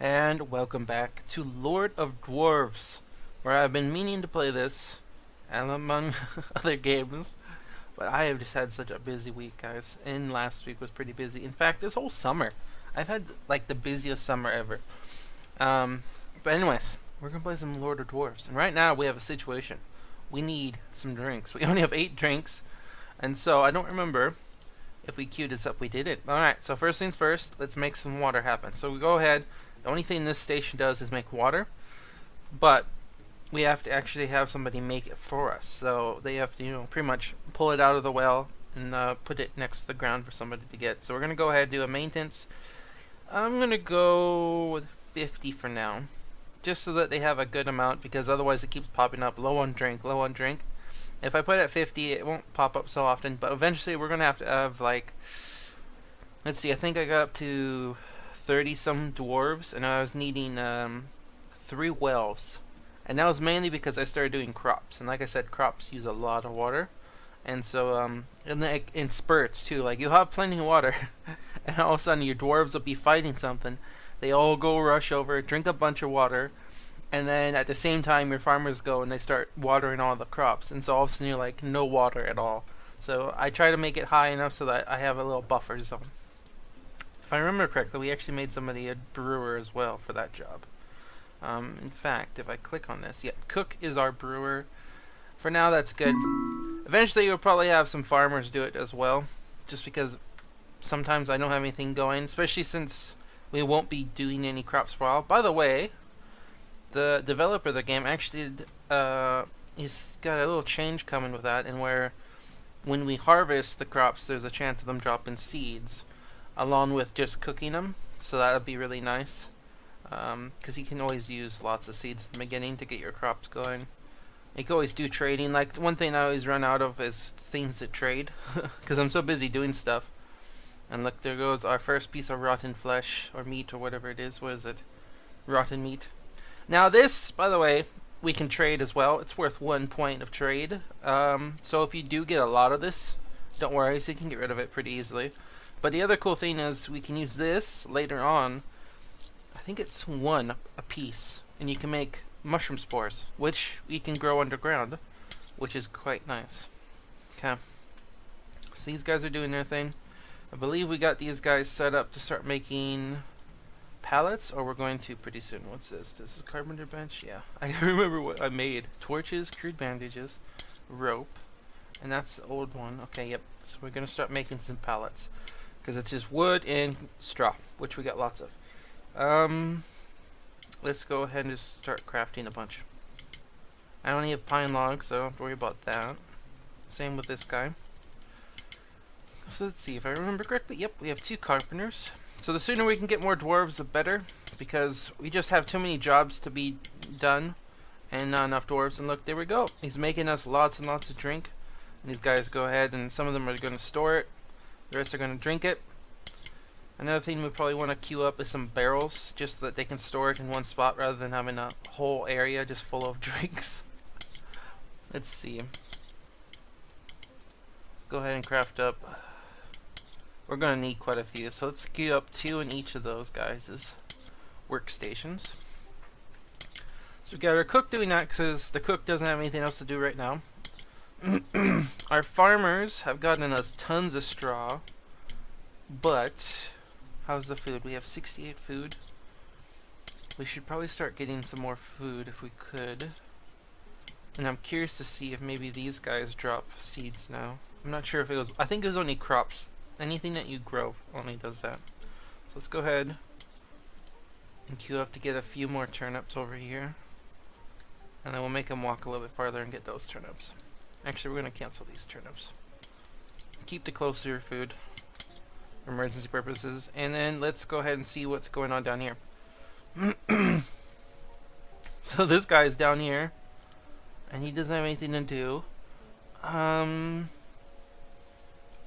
And welcome back to Lord of Dwarves, where I've been meaning to play this, and among other games, but I have just had such a busy week, guys, and last week was pretty busy. In fact, this whole summer, I've had like the busiest summer ever. Um, but anyways, we're gonna play some Lord of Dwarves, and right now we have a situation. We need some drinks. We only have 8 drinks, and so I don't remember if we queued this up. We did it. Alright, so first things first, let's make some water happen. So we go ahead. The only thing this station does is make water, but we have to actually have somebody make it for us. So they have to, pretty much pull it out of the well and put it next to the ground for somebody to get. So we're going to go ahead and do a maintenance. I'm going to go with 50 for now, just so that they have a good amount, because otherwise it keeps popping up, low on drink, low on drink. If I put it at 50, it won't pop up so often, but eventually we're going to have like, let's see, I think I got up to 30 some dwarves, and I was needing 3 wells, and that was mainly because I started doing crops, and like I said, crops use a lot of water, and so and in spurts too, like you'll have plenty of water and all of a sudden your dwarves will be fighting something, they all go rush over, drink a bunch of water, and then at the same time your farmers go and they start watering all the crops, and so all of a sudden you're like no water at all. So I try to make it high enough so that I have a little buffer zone. If I remember correctly, we actually made somebody a brewer as well for that job. In fact, if I click on this, yeah, cook is our brewer. For now, that's good. Eventually, you'll probably have some farmers do it as well, just because sometimes I don't have anything going, especially since we won't be doing any crops for a while. By the way, the developer of the game actually he's got a little change coming with that, and where when we harvest the crops, there's a chance of them dropping seeds along with just cooking them, so that would be really nice, because you can always use lots of seeds at the beginning to get your crops going. You can always do trading. Like, one thing I always run out of is things to trade, because I'm so busy doing stuff. And look, there goes our first piece of rotten flesh, or meat, or whatever it is. What is it? Rotten meat. Now this, by the way, we can trade as well. It's worth 1 point of trade. So if you do get a lot of this, don't worry, so you can get rid of it pretty easily. But the other cool thing is we can use this later on. I think it's 1 a piece, and you can make mushroom spores, which we can grow underground, which is quite nice. Okay, so these guys are doing their thing. I believe we got these guys set up to start making pallets, or we're going to pretty soon. What's this? This is carpenter bench? Yeah, I remember what I made. Torches, crude bandages, rope, and that's the old one. Okay, yep. So we're going to start making some pallets, because it's just wood and straw, which we got lots of. Let's go ahead and just start crafting a bunch. I only have pine logs, so I don't have to worry about that. Same with this guy. So let's see if I remember correctly. Yep, we have 2 carpenters. So the sooner we can get more dwarves, the better, because we just have too many jobs to be done and not enough dwarves. And look, there we go. He's making us lots and lots of drink. And these guys go ahead, and some of them are going to store it. The rest are going to drink it. Another thing we probably want to queue up is some barrels, just so that they can store it in one spot rather than having a whole area just full of drinks. Let's see. Let's go ahead and craft up. We're going to need quite a few, so let's queue up 2 in each of those guys' workstations. So we got our cook doing that because the cook doesn't have anything else to do right now. Our farmers have gotten us tons of straw, but how's the food? We have 68 food. We should probably start getting some more food if we could. And I'm curious to see if maybe these guys drop seeds now. I'm not sure if it was, I think it was only crops. Anything that you grow only does that. So let's go ahead and queue up to get a few more turnips over here. And then we'll make them walk a little bit farther and get those turnips. Actually, we're going to cancel these turnips. Keep the closer food for emergency purposes. And then let's go ahead and see what's going on down here. So this guy is down here, and he doesn't have anything to do. Trying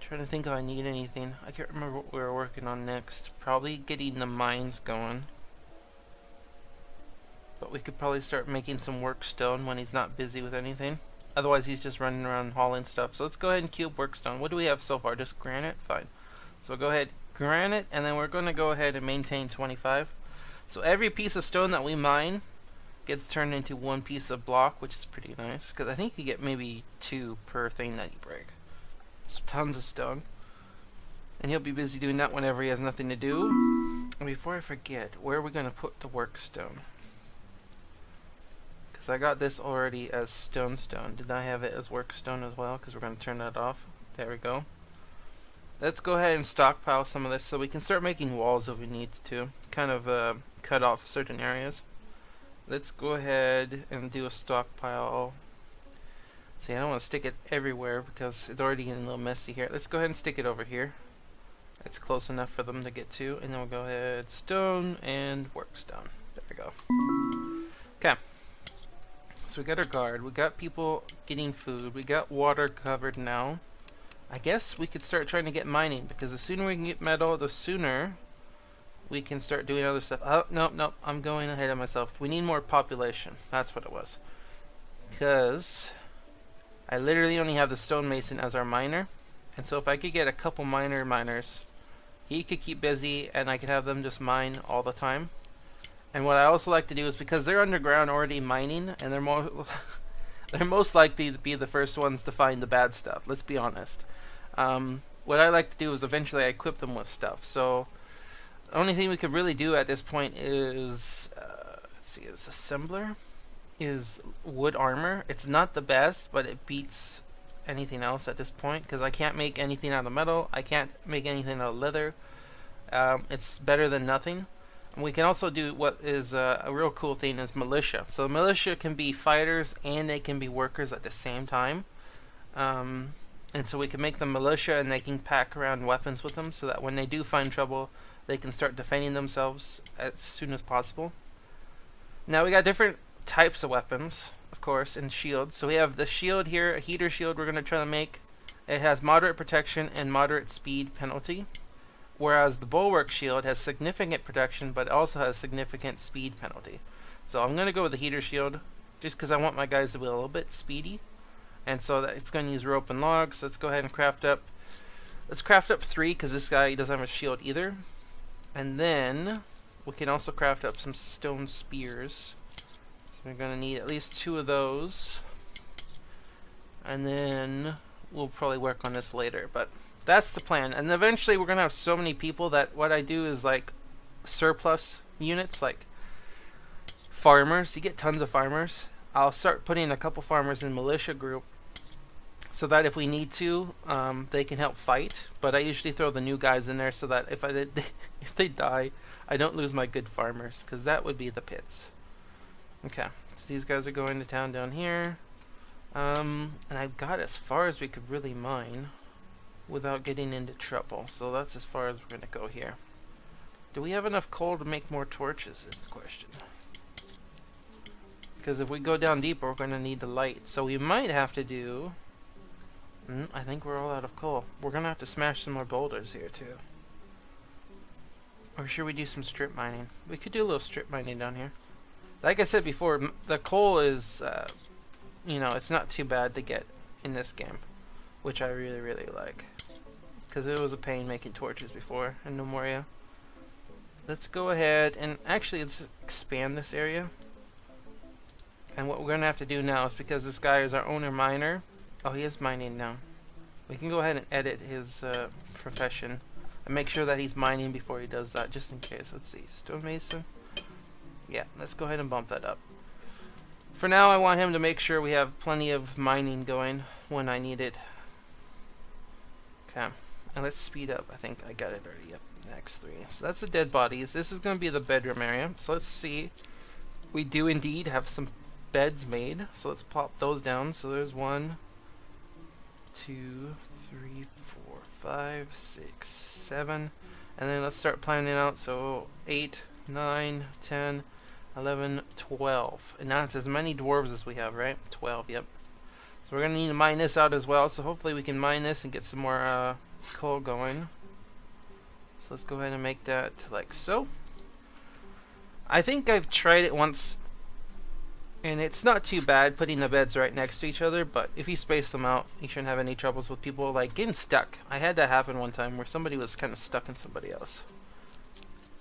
to think if I need anything. I can't remember what we were working on next. Probably getting the mines going. But we could probably start making some workstone when he's not busy with anything. Otherwise, he's just running around hauling stuff. So let's go ahead and cube workstone. What do we have so far? Just granite? Fine. So go ahead, granite, and then we're going to go ahead and maintain 25. So every piece of stone that we mine gets turned into one piece of block, which is pretty nice. Because I think you get maybe 2 per thing that you break. So tons of stone. And he'll be busy doing that whenever he has nothing to do. And before I forget, where are we going to put the work stone? Because I got this already as stone. Did I have it as work stone as well? Because we're going to turn that off. There we go. Let's go ahead and stockpile some of this so we can start making walls if we need to. Kind of cut off certain areas. Let's go ahead and do a stockpile. See, I don't want to stick it everywhere because it's already getting a little messy here. Let's go ahead and stick it over here. It's close enough for them to get to. And then we'll go ahead, stone and work stone. There we go. Okay. So we got our guard. We got people getting food. We got water covered now. I guess we could start trying to get mining because the sooner we can get metal, the sooner we can start doing other stuff. Oh, nope. I'm going ahead of myself. We need more population. That's what it was. Because I literally only have the stonemason as our miner. And so if I could get a couple miners, he could keep busy and I could have them just mine all the time. And what I also like to do is because they're underground already mining and they're more they're most likely to be the first ones to find the bad stuff. Let's be honest. What I like to do is eventually I equip them with stuff. So the only thing we could really do at this point is let's see, this assembler is wood armor. It's not the best, but it beats anything else at this point because I can't make anything out of metal. I can't make anything out of leather. It's better than nothing. And we can also do what is a real cool thing is militia. So militia can be fighters and they can be workers at the same time. And so we can make them militia and they can pack around weapons with them so that when they do find trouble, they can start defending themselves as soon as possible. Now we got different types of weapons, of course, and shields. So we have the shield here, a heater shield we're going to try to make. It has moderate protection and moderate speed penalty. Whereas the bulwark shield has significant protection but also has significant speed penalty. So I'm going to go with the heater shield just because I want my guys to be a little bit speedy. And so that it's going to use rope and logs. Let's go ahead and craft up. Let's craft up 3 because this guy doesn't have a shield either. And then we can also craft up some stone spears. So we're going to need at least 2 of those. And then we'll probably work on this later. But that's the plan. And eventually we're going to have so many people that what I do is like surplus units, like farmers. You get tons of farmers. I'll start putting a couple farmers in militia group so that if we need to, they can help fight. But I usually throw the new guys in there so that if they die, I don't lose my good farmers, because that would be the pits. Okay, so these guys are going to town down here. And I've got as far as we could really mine without getting into trouble. So that's as far as we're going to go here. Do we have enough coal to make more torches is the question. Because if we go down deeper, we're going to need the light. So we might have to do... I think we're all out of coal. We're going to have to smash some more boulders here too. Or should we do some strip mining? We could do a little strip mining down here. Like I said before, the coal is, you know, it's not too bad to get in this game. Which I really, really like. Because it was a pain making torches before in No Moria. Let's go ahead and actually let's expand this area. And what we're going to have to do now is because this guy is our owner miner. Oh, he is mining now. We can go ahead and edit his profession. And make sure that he's mining before he does that, just in case. Let's see. Stonemason. Yeah, let's go ahead and bump that up. For now, I want him to make sure we have plenty of mining going when I need it. Okay. And let's speed up. I think I got it already up. Next 3. So that's the dead bodies. This is going to be the bedroom area. So let's see. We do indeed have some beds made. So let's plop those down. So there's 1, 2, 3, 4, 5, 6, 7. And then let's start planning out. So 8, 9, 10, 11, 12. And now it's as many dwarves as we have, right? 12, yep. So we're going to need to mine this out as well. So hopefully we can mine this and get some more coal going. So let's go ahead and make that like so. I think I've tried it once. And it's not too bad putting the beds right next to each other, but if you space them out, you shouldn't have any troubles with people like getting stuck. I had that happen one time where somebody was kind of stuck in somebody else.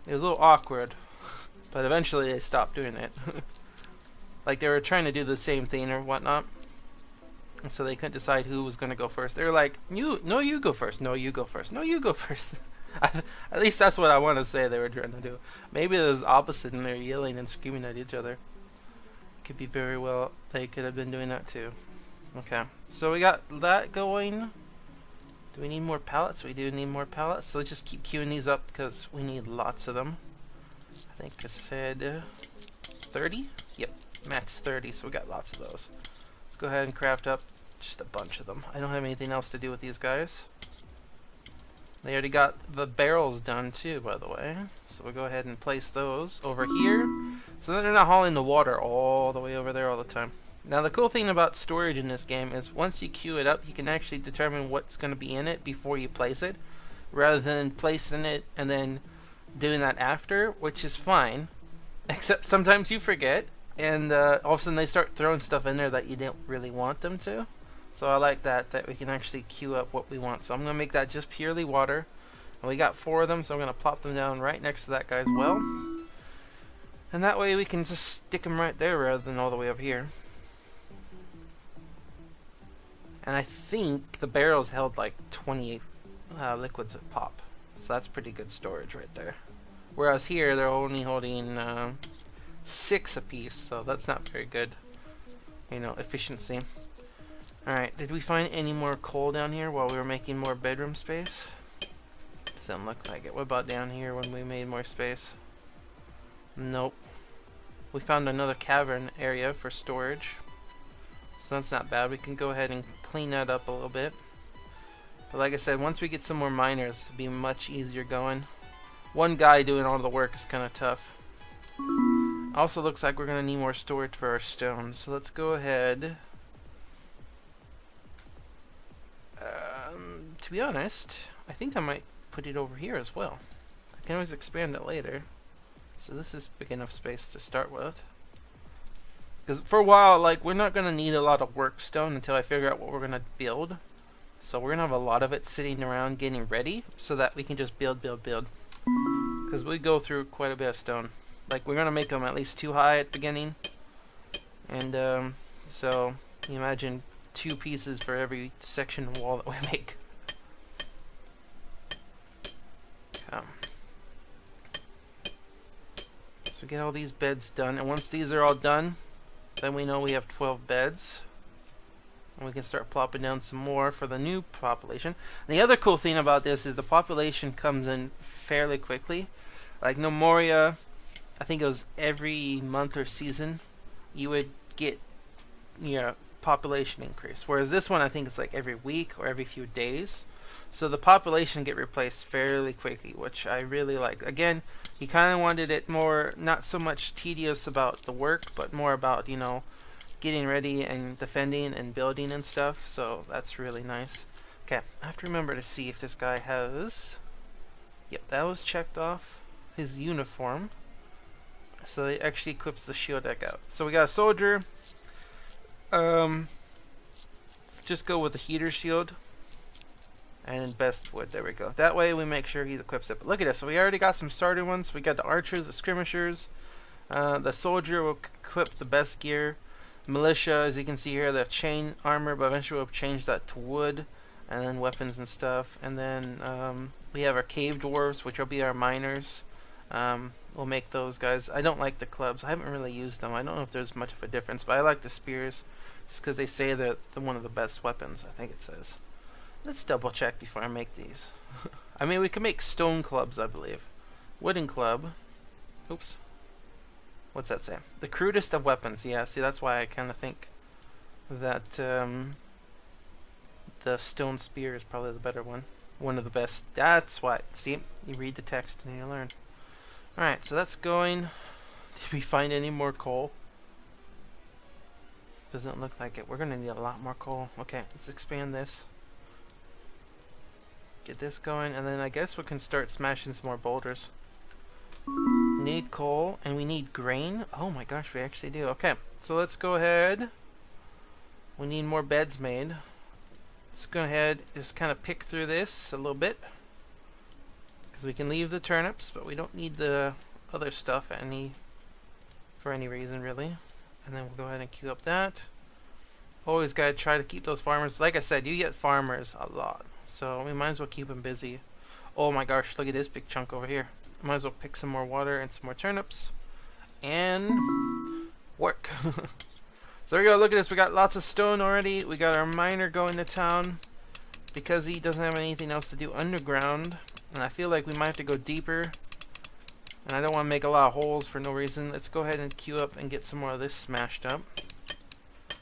It was a little awkward, But eventually they stopped doing it. Like they were trying to do the same thing or whatnot. And so they couldn't decide who was going to go first. They were like, you go first. No, you go first. No, you go first. At least that's what I want to say they were trying to do. Maybe it was opposite and they're yelling and screaming at each other. Could be very well, they could have been doing that too. Okay, so we got that going. Do we need more pallets? We do need more pallets. So let's just keep queuing these up because we need lots of them. I think I said 30? Yep, max 30, so we got lots of those. Let's go ahead and craft up just a bunch of them. I don't have anything else to do with these guys. They already got the barrels done too, by the way. So we'll go ahead and place those over here. So that they're not hauling the water all the way over there all the time. Now the cool thing about storage in this game is once you queue it up, you can actually determine what's going to be in it before you place it, rather than placing it and then doing that after, which is fine. Except sometimes you forget, and all of a sudden they start throwing stuff in there that you didn't really want them to. So I like that we can actually queue up what we want. So I'm going to make that just purely water. And we got 4 of them, so I'm going to plop them down right next to that guy's well. And that way we can just stick them right there rather than all the way over here. And I think the barrels held like 28 liquids at pop. So that's pretty good storage right there. Whereas here they're only holding 6 apiece, so that's not very good, you know, efficiency. Alright, did we find any more coal down here while we were making more bedroom space? Doesn't look like it. What about down here when we made more space? Nope. We found another cavern area for storage. So that's not bad. We can go ahead and clean that up a little bit. But like I said, once we get some more miners, it'll be much easier going. One guy doing all the work is kind of tough. Also looks like we're going to need more storage for our stones. So let's go ahead. To be honest, I think I might put it over here as well. I can always expand it later. So this is big enough space to start with. Because for a while, like, we're not going to need a lot of work stone until I figure out what we're going to build. So we're going to have a lot of it sitting around getting ready so that we can just build. Because we go through quite a bit of stone. Like, we're going to make them at least 2 high at the beginning. And so you imagine 2 pieces for every section wall that we make. So we get all these beds done, and once these are all done, then we know we have 12 beds. And we can start plopping down some more for the new population. And the other cool thing about this is the population comes in fairly quickly. Like No Moria, I think it was every month or season you would get population increase. Whereas this one, I think it's like every week or every few days. So the population get replaced fairly quickly, which I really like. Again, he kind of wanted it more, not so much tedious about the work, but more about, you know, getting ready and defending and building and stuff. So that's really nice. Okay, I have to remember to see if this guy has... Yep, that was checked off. His uniform. So it actually equips the shield deck out. So we got a soldier. Let's just go with the heater shield. And best wood, there we go. That way we make sure he equips it. But look at this, so we already got some starter ones. We got the archers, the skirmishers. The soldier will equip the best gear. Militia, as you can see here, they have chain armor, but eventually we'll change that to wood. And then weapons and stuff. And then we have our cave dwarves, which will be our miners. We'll make those guys. I don't like the clubs. I haven't really used them. I don't know if there's much of a difference, but I like the spears. Just because they say they're one of the best weapons, I think it says. Let's double check before I make these. I mean, we can make stone clubs, I believe. Wooden club. Oops. What's that say? The crudest of weapons. Yeah, see, that's why I kind of think that the stone spear is probably the better one. One of the best. That's why. See, you read the text and you learn. Alright, so that's going. Did we find any more coal? Doesn't look like it. We're going to need a lot more coal. Okay, let's expand this. Get this going, and then I guess we can start smashing some more boulders. Need coal, and we need grain. Oh my gosh, we actually do. Okay, so let's go ahead. We need more beds made. Let's go ahead, just kind of pick through this a little bit. Because we can leave the turnips, but we don't need the other stuff any for any reason, really. And then we'll go ahead and queue up that. Always gotta try to keep those farmers. Like I said, you get farmers a lot, so we might as well keep them busy. Oh my gosh, look at this big chunk over here. Might as well pick some more water and some more turnips. And work. So there we go, look at this. We got lots of stone already. We got our miner going to town because he doesn't have anything else to do underground. And I feel like we might have to go deeper. And I don't want to make a lot of holes for no reason. Let's go ahead and queue up and get some more of this smashed up.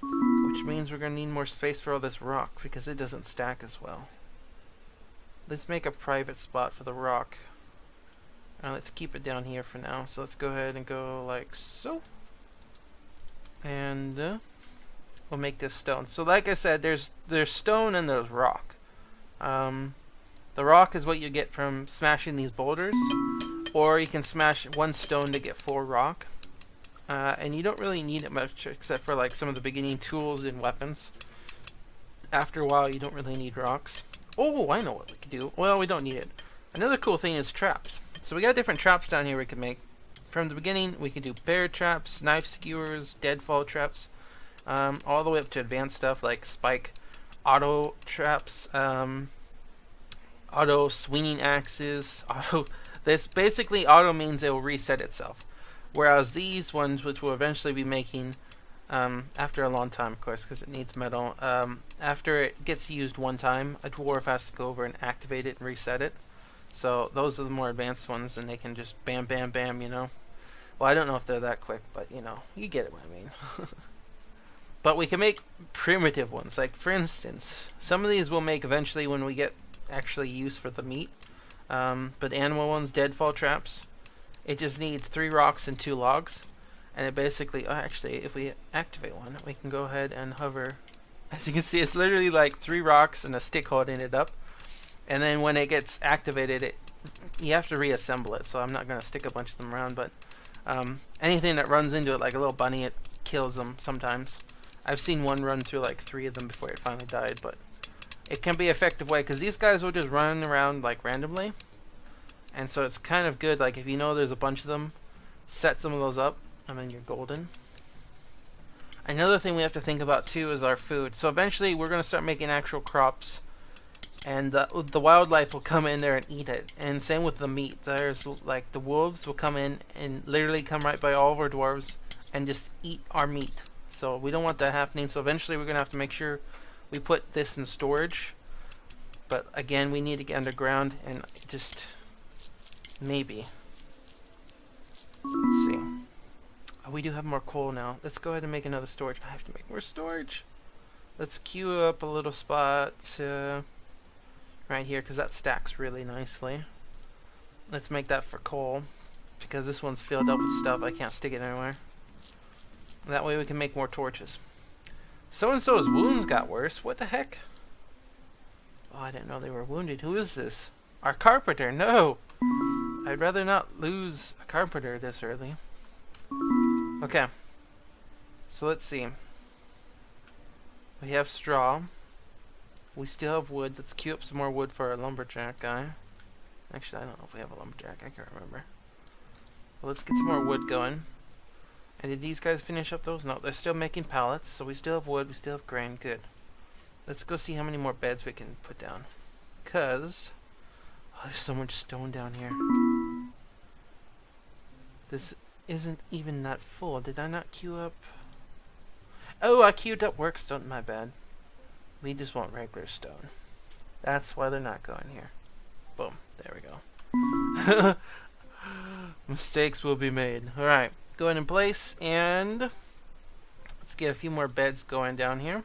Which means we're going to need more space for all this rock because it doesn't stack as well. Let's make a private spot for the rock. Let's keep it down here for now. So let's go ahead and go like so. And we'll make this stone. So like I said, there's stone and there's rock. The rock is what you get from smashing these boulders. Or you can smash one stone to get 4 rock. And you don't really need it much except for like some of the beginning tools and weapons. After a while you don't really need rocks. Oh, I know what we could do. Well, we don't need it. Another cool thing is traps. So we got different traps down here we can make. From the beginning we could do bear traps, knife skewers, deadfall traps, all the way up to advanced stuff like spike auto traps, auto swinging axes, auto. This basically auto means it will reset itself. Whereas these ones, which we'll eventually be making after a long time, of course, because it needs metal, after it gets used one time, a dwarf has to go over and activate it and reset it. So those are the more advanced ones, and they can just bam, bam, bam, you know. Well, I don't know if they're that quick, but, you know, you get it what I mean. But we can make primitive ones. Like, for instance, some of these we'll make eventually when we get actually use for the meat. But animal ones, deadfall traps, it just needs 3 rocks and 2 logs. And it basically, actually, if we activate one, we can go ahead and hover. As you can see, it's literally like 3 rocks and a stick holding it up. And then when it gets activated, you have to reassemble it. So I'm not going to stick a bunch of them around, but anything that runs into it, like a little bunny, it kills them sometimes. I've seen one run through like 3 of them before it finally died, but it can be an effective way because these guys will just run around like randomly. And so it's kind of good, like if you know there's a bunch of them, set some of those up and then you're golden. Another thing we have to think about too is our food. So eventually we're going to start making actual crops, and the wildlife will come in there and eat it. And same with the meat. There's like the wolves will come in and literally come right by all of our dwarves and just eat our meat. So we don't want that happening. So eventually we're going to have to make sure we put this in storage. But again, we need to get underground and just maybe. Let's see. Oh, we do have more coal now. Let's go ahead and make another storage. I have to make more storage. Let's queue up a little spot right here because that stacks really nicely. Let's make that for coal because this one's filled up with stuff. I can't stick it anywhere. That way we can make more torches. So-and-so's wounds got worse. What the heck? Oh, I didn't know they were wounded. Who is this? Our carpenter. No! I'd rather not lose a carpenter this early. Okay. So let's see. We have straw. We still have wood. Let's queue up some more wood for our lumberjack guy. Actually, I don't know if we have a lumberjack. I can't remember. Well, let's get some more wood going. And did these guys finish up those? No, they're still making pallets. So we still have wood. We still have grain. Good. Let's go see how many more beds we can put down. Because there's so much stone down here. This isn't even that full. Did I not queue up? Oh, I queued up work stone. My bad. We just want regular stone. That's why they're not going here. Boom. There we go. Mistakes will be made. Alright. Go ahead in place and let's get a few more beds going down here.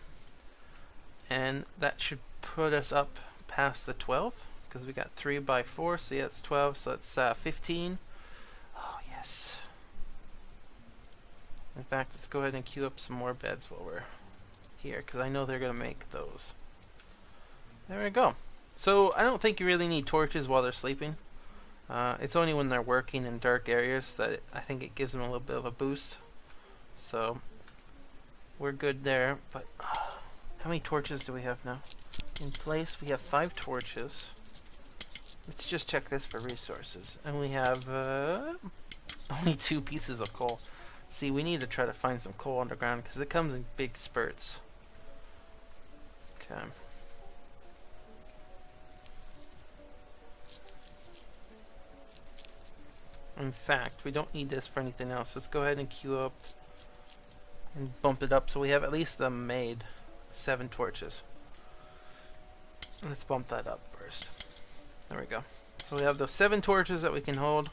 And that should put us up past the 12 because we got 3 by 4. So yeah, it's 12. So it's 15. Oh, yes. In fact, let's go ahead and queue up some more beds while we're here because I know they're going to make those. There we go. So I don't think you really need torches while they're sleeping. It's only when they're working in dark areas that I think it gives them a little bit of a boost. So we're good there. But how many torches do we have now? In place, we have 5 torches. Let's just check this for resources. And we have only 2 pieces of coal. See, we need to try to find some coal underground because it comes in big spurts. Okay. In fact, we don't need this for anything else. Let's go ahead and queue up and bump it up so we have at least them made. 7 torches. Let's bump that up first. There we go. So we have those 7 torches that we can hold.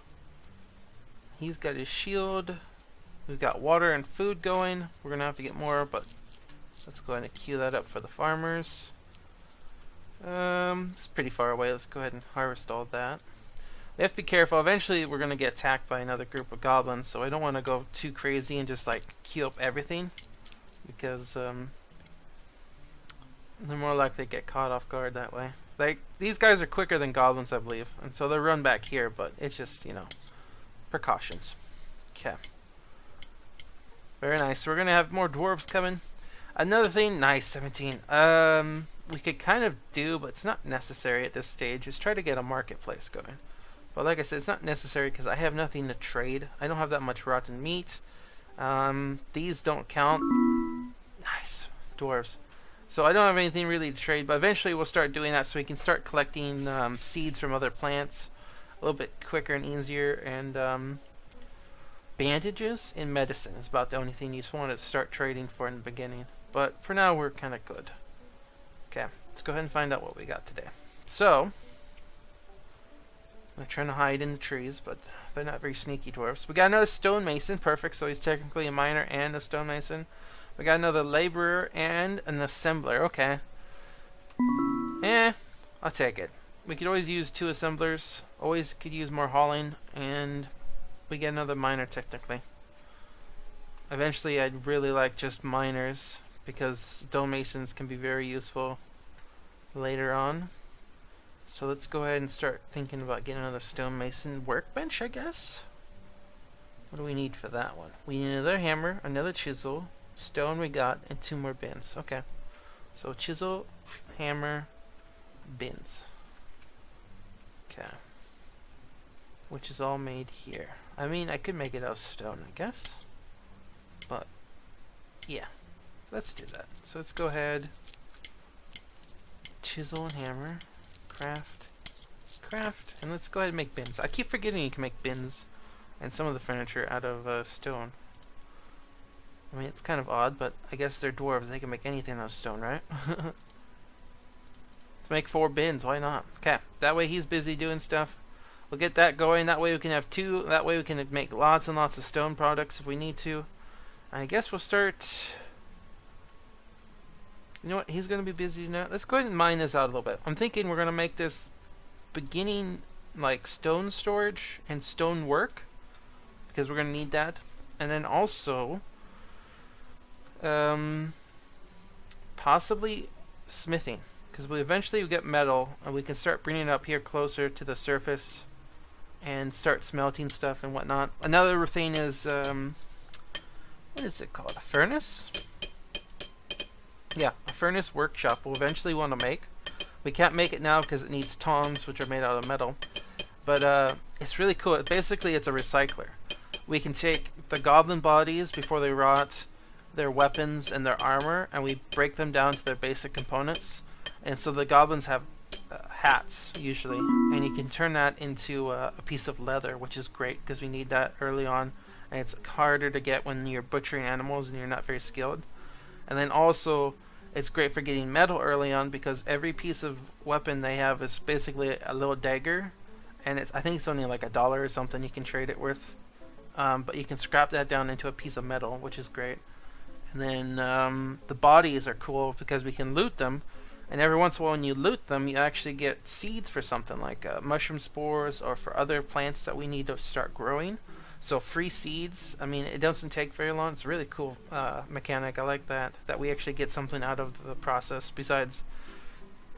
He's got his shield. We've got water and food going. We're going to have to get more, but let's go ahead and queue that up for the farmers. It's pretty far away. Let's go ahead and harvest all that. We have to be careful. Eventually, we're going to get attacked by another group of goblins, so I don't want to go too crazy and just, like, queue up everything. Because, they're more likely to get caught off guard that way. Like, these guys are quicker than goblins, I believe. And so they'll run back here, but it's just, you know, precautions. Okay. Very nice. So we're going to have more dwarves coming. Another thing, nice, 17. We could kind of do, but it's not necessary at this stage, is try to get a marketplace going. But like I said, it's not necessary because I have nothing to trade. I don't have that much rotten meat. These don't count. Nice. Dwarves. So I don't have anything really to trade, but eventually we'll start doing that so we can start collecting seeds from other plants a little bit quicker and easier. And bandages and medicine is about the only thing you just want to start trading for in the beginning. But for now, we're kind of good. Okay, let's go ahead and find out what we got today. So, they're trying to hide in the trees, but they're not very sneaky dwarves. We got another stonemason, perfect, so he's technically a miner and a stonemason. We got another laborer and an assembler, okay. I'll take it. We could always use 2 assemblers, always could use more hauling, and we get another miner technically. Eventually I'd really like just miners, because stonemasons can be very useful later on. So let's go ahead and start thinking about getting another stonemason workbench, I guess. What do we need for that one? We need another hammer, another chisel, stone we got, and 2 more bins. Okay. So chisel, hammer, bins. Okay. Which is all made here. I mean, I could make it out of stone, I guess. But, yeah. Let's do that. So let's go ahead. Chisel and hammer. Craft. Craft. And let's go ahead and make bins. I keep forgetting you can make bins and some of the furniture out of stone. I mean, it's kind of odd, but I guess they're dwarves. They can make anything out of stone, right? Let's make 4 bins. Why not? Okay. That way he's busy doing stuff. We'll get that going. That way we can have 2. That way we can make lots and lots of stone products if we need to. And I guess we'll start... You know what? He's going to be busy now. Let's go ahead and mine this out a little bit. I'm thinking we're going to make this beginning, like, stone storage and stone work. Because we're going to need that. And then also... possibly smithing. Because we eventually get metal. And we can start bringing it up here closer to the surface. And start smelting stuff and whatnot. Another thing is... what is it called? A furnace? Yeah, a furnace workshop we'll eventually want to make. We can't make it now because it needs tongs, which are made out of metal. But it's really cool. Basically, it's a recycler. We can take the goblin bodies before they rot, their weapons, and their armor, and we break them down to their basic components. And so the goblins have hats, usually. And you can turn that into a piece of leather, which is great because we need that early on. And it's harder to get when you're butchering animals and you're not very skilled. And then also, it's great for getting metal early on because every piece of weapon they have is basically a little dagger. And I think it's only like $1 or something you can trade it with. But you can scrap that down into a piece of metal, which is great. And then the bodies are cool because we can loot them. And every once in a while when you loot them, you actually get seeds for something like mushroom spores or for other plants that we need to start growing. So free seeds, I mean, it doesn't take very long. It's a really cool mechanic. I like that we actually get something out of the process. Besides,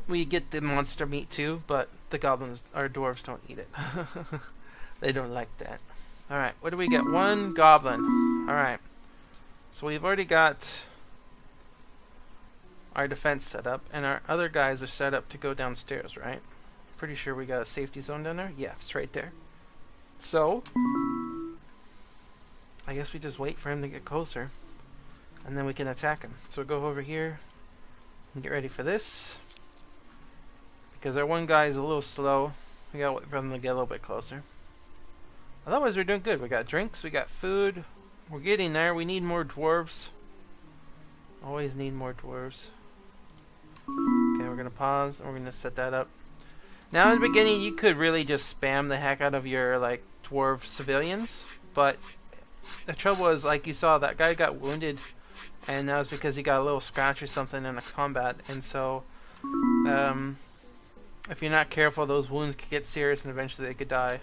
we get the monster meat too, but the goblins, our dwarves, don't eat it. They don't like that. Alright, what do we get? 1 goblin. Alright. So we've already got our defense set up, and our other guys are set up to go downstairs, right? Pretty sure we got a safety zone down there. Yeah, it's right there. So... I guess we just wait for him to get closer, and then we can attack him. So we'll go over here and get ready for this. Because our one guy is a little slow, we gotta wait for him to get a little bit closer. Otherwise, we're doing good. We got drinks, we got food. We're getting there. We need more dwarves. Always need more dwarves. Okay, we're gonna pause and we're gonna set that up. Now in the beginning you could really just spam the heck out of your like dwarf civilians, but the trouble is, like you saw, that guy got wounded, and that was because he got a little scratch or something in a combat, and so if you're not careful, those wounds could get serious and eventually they could die.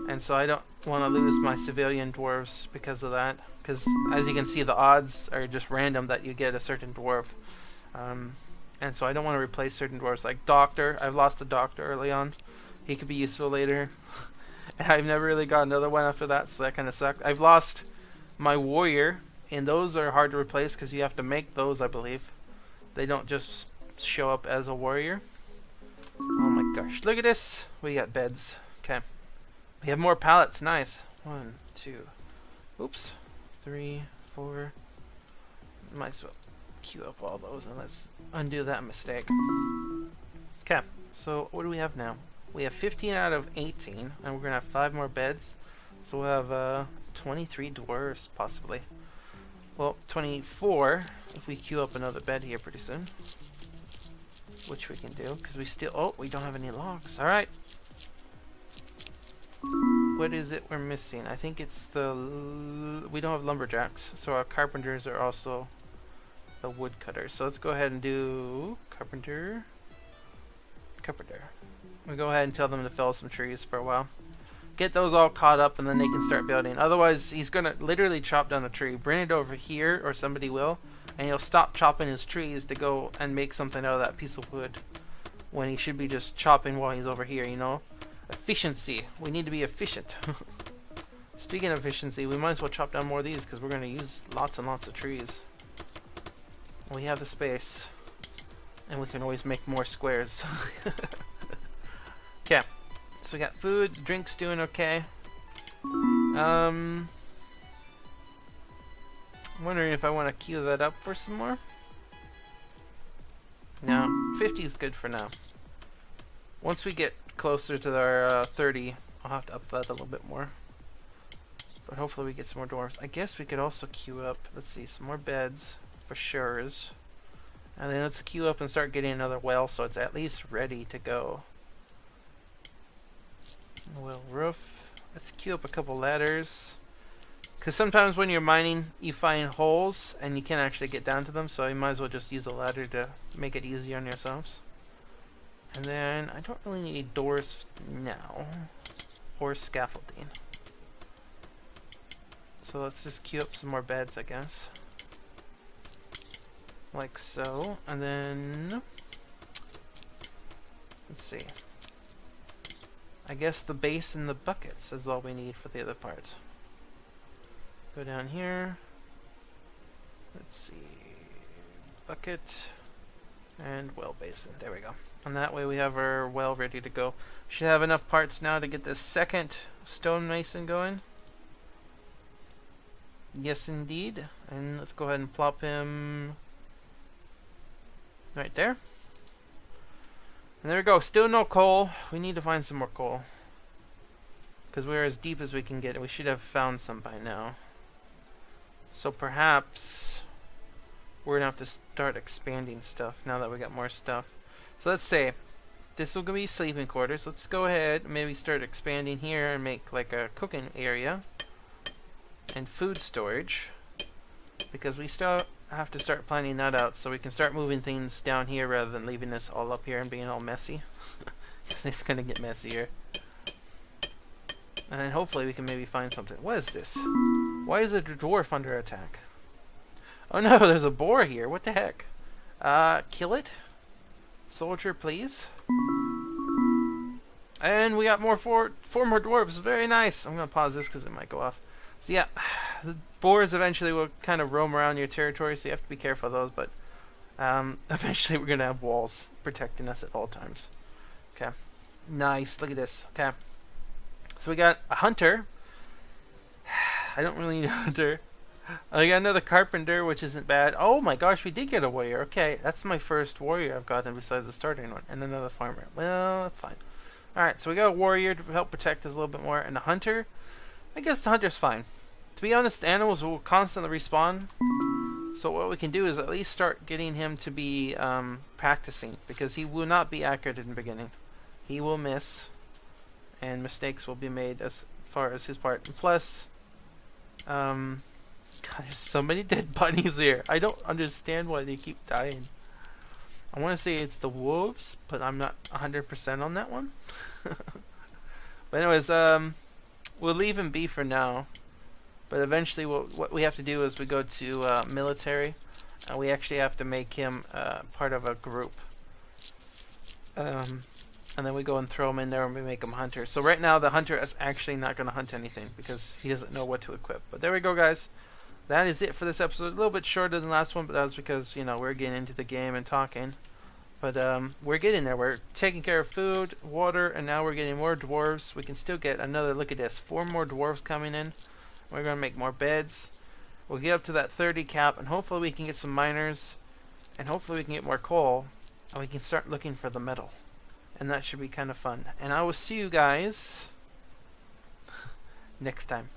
And so I don't want to lose my civilian dwarves because of that, because as you can see, the odds are just random that you get a certain dwarf. And so I don't want to replace certain dwarves. Like Doctor, I've lost a Doctor early on. He could be useful later. And I've never really got another one after that, so that kind of sucked. I've lost my Warrior, and those are hard to replace because you have to make those, I believe. They don't just show up as a Warrior. Oh my gosh, look at this. We got beds. Okay. We have more pallets, nice. 1, 2, oops, 3, 4. Might as well queue up all those and let's undo that mistake. Okay, so what do we have now? We have 15 out of 18, and we're gonna have 5 more beds. So we'll have 23 dwarves, possibly. Well, 24 if we queue up another bed here pretty soon. Which we can do, because we still... Oh, we don't have any logs. Alright. What is it we're missing? I think it's the... We don't have lumberjacks, so our carpenters are also the woodcutters. So let's go ahead and do... Carpenter. We'll go ahead and tell them to fell some trees for a while. Get those all caught up, and then they can start building. Otherwise, he's going to literally chop down a tree. Bring it over here, or somebody will. And he'll stop chopping his trees to go and make something out of that piece of wood, when he should be just chopping while he's over here, you know? Efficiency. We need to be efficient. Speaking of efficiency, we might as well chop down more of these because we're going to use lots and lots of trees. We have the space, and we can always make more squares. Okay, so we got food, drinks doing okay. I'm wondering if I want to queue that up for some more. No, 50 is good for now. Once we get closer to our 30, I'll have to up that a little bit more. But hopefully we get some more dwarves. I guess we could also queue up, let's see, some more beds for sure. And then let's queue up and start getting another well so it's at least ready to go. Well, roof. Let's queue up a couple ladders. Because sometimes when you're mining, you find holes and you can't actually get down to them, so you might as well just use a ladder to make it easier on yourselves. And then I don't really need doors now, or scaffolding. So let's just queue up some more beds, I guess. Like so. And then let's see. I guess the base and the buckets is all we need for the other parts. Go down here. Let's see. Bucket and well basin. There we go. And that way we have our well ready to go. Should have enough parts now to get this second stonemason going. Yes, indeed. And let's go ahead and plop him right there. And there we go. Still no coal. We need to find some more coal, because we're as deep as we can get. We should have found some by now. So perhaps we're gonna have to start expanding stuff now that we got more stuff. So let's say this will be sleeping quarters. Let's go ahead and maybe start expanding here and make like a cooking area and food storage, because we still have to start planning that out so we can start moving things down here rather than leaving this all up here and being all messy. Because it's gonna get messier. And then hopefully we can maybe find something. What is this? Why is the dwarf under attack? Oh no, there's a boar here. What the heck? Kill it. Soldier, please. And we got four more dwarves. Very nice. I'm gonna pause this because it might go off. So yeah, the boars eventually will kind of roam around your territory, so you have to be careful of those, but eventually we're gonna have walls protecting us at all times. Okay. Nice. Look at this. Okay. So we got a hunter. I don't really need a hunter. I got another carpenter, which isn't bad. Oh my gosh, we did get a warrior. Okay, that's my first warrior I've gotten besides the starting one. And another farmer. Well, that's fine. Alright, so we got a warrior to help protect us a little bit more. And a hunter. I guess the hunter's fine. To be honest, animals will constantly respawn. So what we can do is at least start getting him to be practicing. Because he will not be accurate in the beginning. He will miss. And mistakes will be made as far as his part. And plus, God, there's so many dead bunnies here. I don't understand why they keep dying. I want to say it's the wolves, but I'm not 100% on that one. But anyways, we'll leave him be for now. But eventually, what we have to do is we go to military, and we actually have to make him part of a group. And then we go and throw him in there and we make him hunter. So right now, the hunter is actually not going to hunt anything because he doesn't know what to equip. But there we go, guys. That is it for this episode. A little bit shorter than the last one, but that was because, you know, we're getting into the game and talking. But we're getting there. We're taking care of food, water, and now we're getting more dwarves. We can still get another, look at this, 4 more dwarves coming in. We're going to make more beds. We'll get up to that 30 cap, and hopefully we can get some miners. And hopefully we can get more coal. And we can start looking for the metal. And that should be kind of fun. And I will see you guys next time.